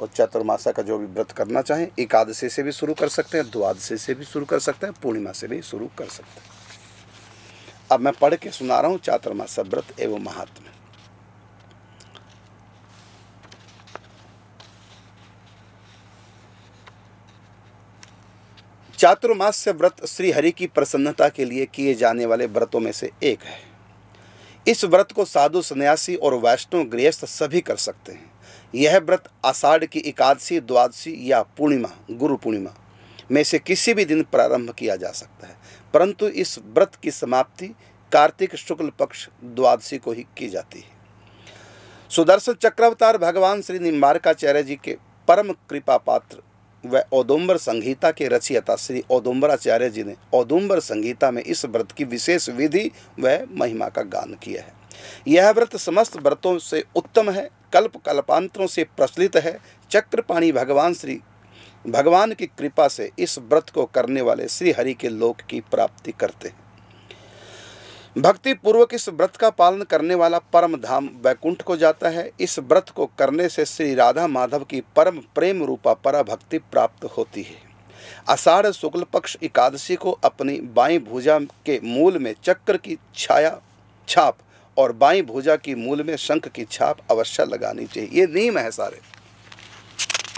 और चातुर्मासा का जो भी व्रत करना चाहें, एकादशी से भी शुरू कर सकते हैं, द्वादशी से भी शुरू कर सकते हैं, पूर्णिमा से भी शुरू कर सकते हैं। अब मैं पढ़ के सुना रहा हूँ चातुर्मासा व्रत एवं महात्म्य। चातुर्मास्य व्रत श्री हरि की प्रसन्नता के लिए किए जाने वाले व्रतों में से एक है। इस व्रत को साधु सन्यासी और वैष्णव गृहस्थ सभी कर सकते हैं। यह व्रत आषाढ़ की एकादशी, द्वादशी या पूर्णिमा, गुरु पूर्णिमा में से किसी भी दिन प्रारंभ किया जा सकता है, परंतु इस व्रत की समाप्ति कार्तिक शुक्ल पक्ष द्वादशी को ही की जाती है। सुदर्शन चक्रावतार भगवान श्री निम्बारकाचार्य जी के परम कृपा पात्र व औदुंबर संहिता के रचयिता श्री औदुंबराचार्य जी ने औदुंबर संहिता में इस व्रत की विशेष विधि व महिमा का गान किया है। यह व्रत समस्त व्रतों से उत्तम है, कल्प कल्पांतरों से प्रचलित है। चक्रपाणी भगवान की कृपा से इस व्रत को करने वाले श्री हरि के लोक की प्राप्ति करते हैं। भक्ति पूर्वक इस व्रत का पालन करने वाला परम धाम वैकुंठ को जाता है। इस व्रत को करने से श्री राधा माधव की परम प्रेम रूपा पराभक्ति प्राप्त होती है। आषाढ़ शुक्ल पक्ष एकादशी को अपनी बाईं भुजा के मूल में चक्र की छाप और बाईं भुजा की मूल में शंख की छाप अवश्य लगानी चाहिए। ये नियम है सारे।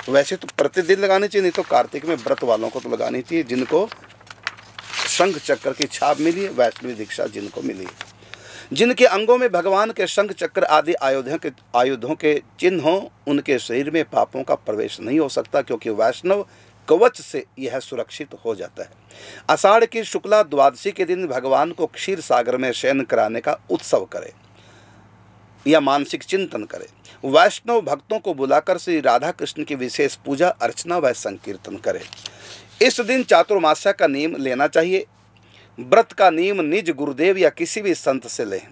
वैसे तो प्रतिदिन लगानी चाहिए, नहीं तो कार्तिक में व्रत वालों को तो लगानी चाहिए, जिनको शंख चक्र की छाप मिली है, वैष्णवी दीक्षा जिनको मिली है, जिनके अंगों में भगवान के शंख चक्र आदि आयुधों के चिन्ह हों, उनके शरीर में पापों का प्रवेश नहीं हो सकता, क्योंकि वैष्णव कवच से यह सुरक्षित हो जाता है। आषाढ़ की शुक्ला द्वादशी के दिन भगवान को क्षीर सागर में शयन कराने का उत्सव करें या मानसिक चिंतन करें। वैष्णव भक्तों को बुलाकर श्री राधा कृष्ण की विशेष पूजा अर्चना व संकीर्तन करें। इस दिन चातुर्मास्या का नियम लेना चाहिए। व्रत का नियम निज गुरुदेव या किसी भी संत से लें।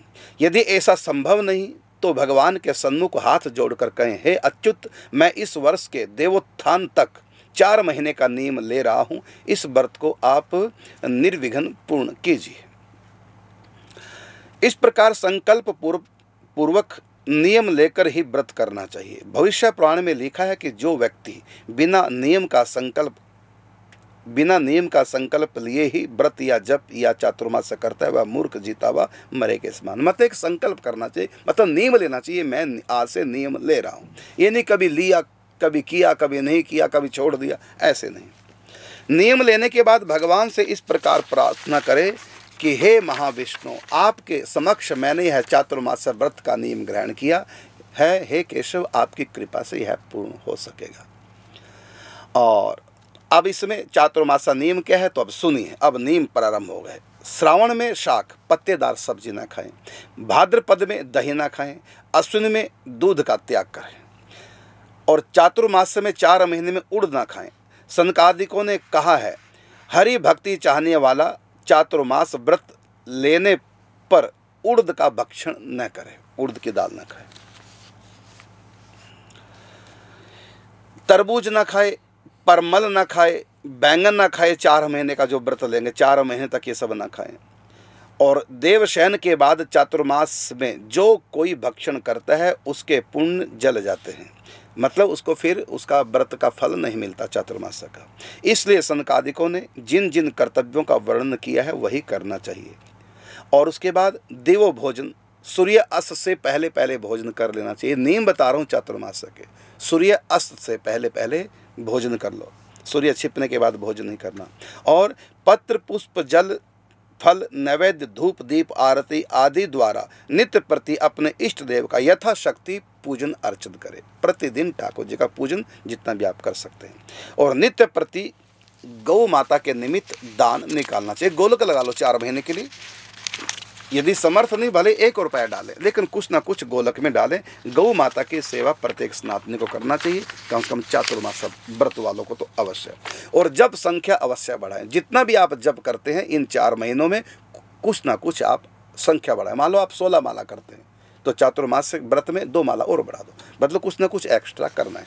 यदि ऐसा संभव नहीं तो भगवान के सन्मुख हाथ जोड़कर कहें, हे अच्युत, मैं इस वर्ष के देवोत्थान तक 4 महीने का नियम ले रहा हूँ, इस व्रत को आप निर्विघ्न पूर्ण कीजिए। इस प्रकार संकल्प पूर्वक नियम लेकर ही व्रत करना चाहिए। भविष्य पुराण में लिखा है कि जो व्यक्ति बिना नियम का संकल्प लिए ही व्रत या जप या चातुर्मास करता है वह मूर्ख जीता हुआ मरे के समान। मतलब एक संकल्प करना चाहिए, मतलब नियम लेना चाहिए। मैं आज से नियम ले रहा हूँ, ये नहीं कभी लिया, कभी किया, कभी नहीं किया, कभी छोड़ दिया, ऐसे नहीं। नियम लेने के बाद भगवान से इस प्रकार प्रार्थना करें कि हे महाविष्णु, आपके समक्ष मैंने यह चातुर्मास व्रत का नियम ग्रहण किया है। हे केशव, आपकी कृपा से यह पूर्ण हो सकेगा। और अब इसमें चातुर्मासा नियम क्या है तो अब सुनिए। अब नियम प्रारंभ हो गए। श्रावण में शाक पत्तेदार सब्जी ना खाएं, भाद्रपद में दही ना खाएं, अश्विन में दूध का त्याग करें और चातुर्मास में 4 महीने में उड़ ना खाएं। सनकादिकों ने कहा है, हरि भक्ति चाहने वाला चातुर्मास व्रत लेने पर उड़द का भक्षण न करे, उड़द की दाल न खाए, तरबूज न खाए, परमल न खाए, बैंगन न खाए। 4 महीने का जो व्रत लेंगे 4 महीने तक ये सब न खाएं। और देवशयन के बाद चातुर्मास में जो कोई भक्षण करता है उसके पुण्य जल जाते हैं, मतलब उसको फिर उसका व्रत का फल नहीं मिलता चातुर्मास का। इसलिए सनकादिकों ने जिन जिन कर्तव्यों का वर्णन किया है वही करना चाहिए। और उसके बाद देवो भोजन, सूर्य अस्त से पहले पहले भोजन कर लेना चाहिए। नियम बता रहा हूँ चातुर्मास के। सूर्य अस्त से पहले पहले भोजन कर लो, सूर्य छिपने के बाद भोजन नहीं करना। और पत्र पुष्प जल फल नैवेद्य धूप दीप आरती आदि द्वारा नित्य प्रति अपने इष्ट देव का यथाशक्ति पूजन अर्चन करें। प्रतिदिन ठाकुर जी का पूजन जितना भी आप कर सकते हैं। और नित्य प्रति गौ माता के निमित्त दान निकालना चाहिए। गोलक लगा लो 4 महीने के लिए। यदि समर्थ नहीं भले 1 रुपया डालें, लेकिन कुछ ना कुछ गोलक में डालें। गौ माता की सेवा प्रत्येक सनातनी को करना चाहिए, कम से कम चातुर्मास व्रत वालों को तो अवश्य। और जप संख्या अवश्य बढ़ाएं। जितना भी आप जप करते हैं इन 4 महीनों में कुछ ना कुछ आप संख्या बढ़ाएं। मान लो आप 16 माला करते हैं तो चातुर्मास व्रत में 2 माला और बढ़ा दो, मतलब कुछ ना कुछ एक्स्ट्रा करना है।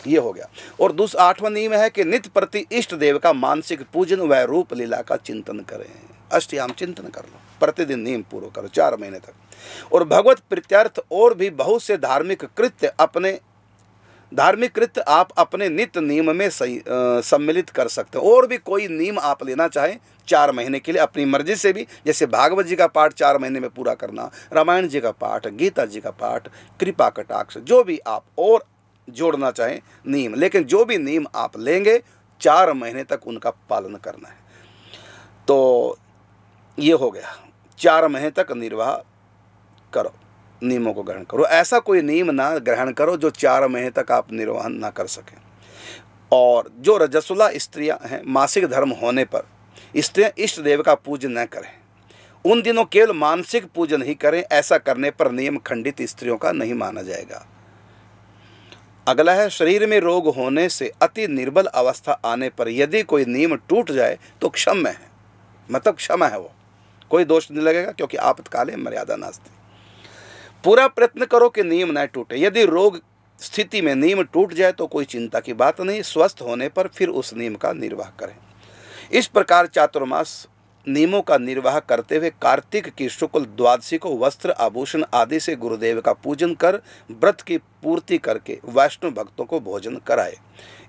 ये हो गया। और 8वां नियम है कि नित्य प्रति इष्ट देव का मानसिक पूजन व रूप लीला का चिंतन करें। अष्टयाम चिंतन कर लो, प्रतिदिन नियम पूरा करो 4 महीने तक। और भगवत प्रीत्यर्थ और भी बहुत से धार्मिक कृत्य अपने धार्मिक कृत्य आप अपने नित्य नियम में सम्मिलित कर सकते हो। और भी कोई नियम आप लेना चाहें 4 महीने के लिए अपनी मर्जी से भी, जैसे भागवत जी का पाठ 4 महीने में पूरा करना, रामायण जी का पाठ, गीता जी का पाठ, कृपा कटाक्ष, जो भी आप और जोड़ना चाहें नियम, लेकिन जो भी नियम आप लेंगे 4 महीने तक उनका पालन करना है। तो ये हो गया, 4 महीने तक निर्वाह करो, नियमों को ग्रहण करो। ऐसा कोई नियम ना ग्रहण करो जो 4 महीने तक आप निर्वहन ना कर सकें। और जो रजस्वला स्त्रियां हैं, मासिक धर्म होने पर स्त्रियां इष्ट देव का पूजन न करें, उन दिनों केवल मानसिक पूजन ही करें। ऐसा करने पर नियम खंडित स्त्रियों का नहीं माना जाएगा। अगला है, शरीर में रोग होने से अति निर्बल अवस्था आने पर यदि कोई नियम टूट जाए तो क्षम्य है, मतलब क्षमा है, वो कोई दोष नहीं लगेगा, क्योंकि आपातकाले मर्यादा नास्ति। पूरा प्रयत्न करो कि नियम न टूटे। यदि रोग स्थिति में नियम टूट जाए तो कोई चिंता की बात नहीं, स्वस्थ होने पर फिर उस नियम का निर्वाह करें। इस प्रकार चातुर्मास नियमों का निर्वाह करते हुए कार्तिक की शुक्ल द्वादशी को वस्त्र आभूषण आदि से गुरुदेव का पूजन कर व्रत की पूर्ति करके वैष्णव भक्तों को भोजन कराए।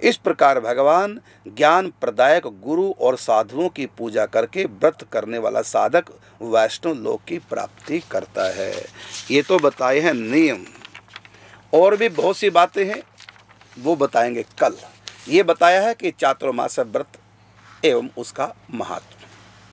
इस प्रकार भगवान ज्ञान प्रदायक गुरु और साधुओं की पूजा करके व्रत करने वाला साधक वैष्णव लोक की प्राप्ति करता है। ये तो बताए हैं नियम, और भी बहुत सी बातें हैं, वो बताएंगे कल। ये बताया है कि चातुर्मास व्रत एवं उसका महत्व।